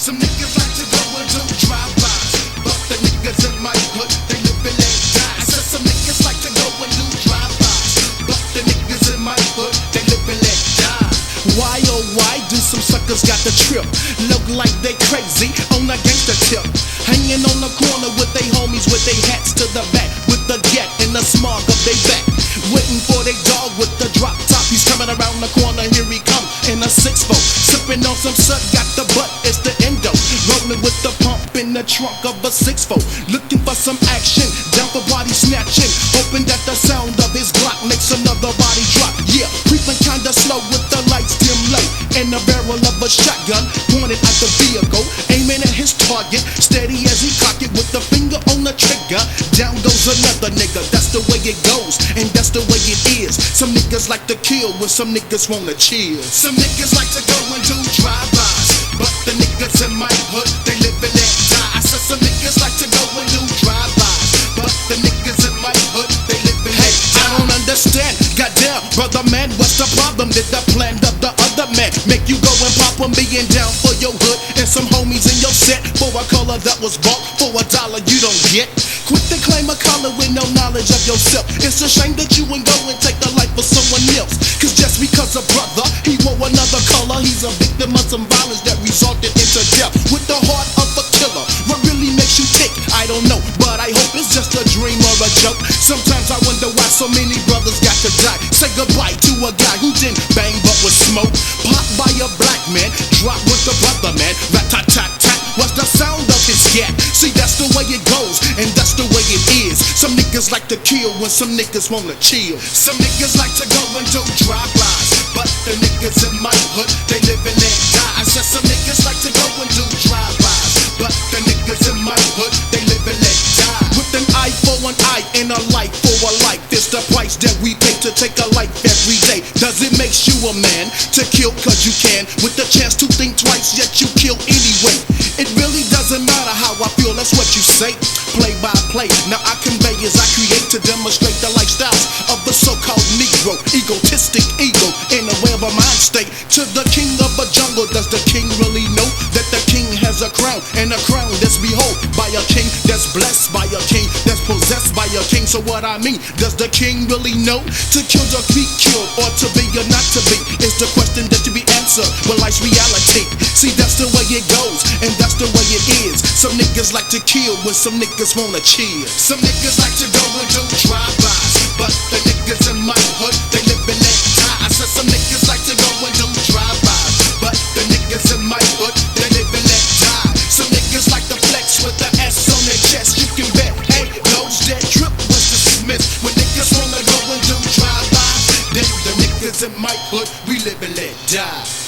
Some niggas like to go and do drive-bys, but the niggas in my hood, they live and let die. I said some niggas like to go and do drive-bys, but the niggas in my hood, they live and let die. Why oh why do some suckers got the trip? Look like they crazy on a gangster tip, hanging on the corner with they homies with they hats to the back, with the gat and the smog of they back, waiting for they dog with the drop top. He's coming around the corner, here he come in a 6-4, sipping on some sud, got the butt, it's the endo, rolling with the pump in the trunk of a 6-4, looking for some action, down for body snatching, hoping that the sound of his Glock makes another body drop. Yeah, creeping kinda slow with the lights dim low, and the barrel of a shotgun pointed at the vehicle, aiming at his target, steady as he cock it with the finger on the trigger. Down goes another nigga, that's the way it goes, and that's the way it is. Some niggas like to kill when some niggas wanna chill. Some niggas like to go and do drive-bys, but the niggas in my hood, they live and let die. I said some niggas like to go and do drive-bys, but the niggas in my hood, they live and let die. I don't understand, goddamn, brother man, what's the problem? Did the plan of the other man make you go and pop on being down for your hood and some homies in your set for a color that was bought for $1 you don't get? Quick to claim a color with no knowledge of yourself. It's a shame that you wouldn't go and take the life of someone else, cause just because a brother, he wore another color, he's a victim of some violence that resulted into death with the heart of a killer. What really makes you tick? I don't know, but I hope it's just a dream or a joke. Sometimes I wonder why so many brothers got to die. Say goodbye to a guy who didn't bang but was smoke. Pop by a black man, drop with the brother man. Rat-tat-tat-tat, what's the sound of his gat? See, that's the way it goes, and that's the way it is. Some niggas like to kill when some niggas wanna chill. Some niggas like to go and do drive-bys, but the niggas in my hood, they live and let die. I said some niggas like to go and do drive-bys, but the niggas in my hood, they live and let die. With an eye for an eye and a life for a life, it's the price that we pay to take a life every day. Does it make you a man to kill cause you can, with the chance to think twice yet you kill anyway? It really doesn't matter how I feel, that's what you say. Play by play, now I convey as I create to demonstrate the lifestyles of the so-called Negro. Egotistic ego in a way of a mind state. To the king of a jungle, does the king really know that the king has a crown, and a crown that's behold by a king, that's blessed by a king, that's possessed by a king? So what I mean, does the king really know to kill or be killed, or to be or not to be? Is the question that to be answered with life's reality. See, that's the way it goes, and that's the way it is. Some niggas like to kill when some niggas wanna chill. Some niggas like to go and do drive-bys, but the niggas in my hood, they live and let die. I said some niggas like to go and do drive-bys, but the niggas in my hood, they live and let die. Some niggas like to flex with the S on their chest. You can bet, hey, those that trip was dismissed. When niggas wanna go and do drive-bys, then the niggas in my hood, we live and let die.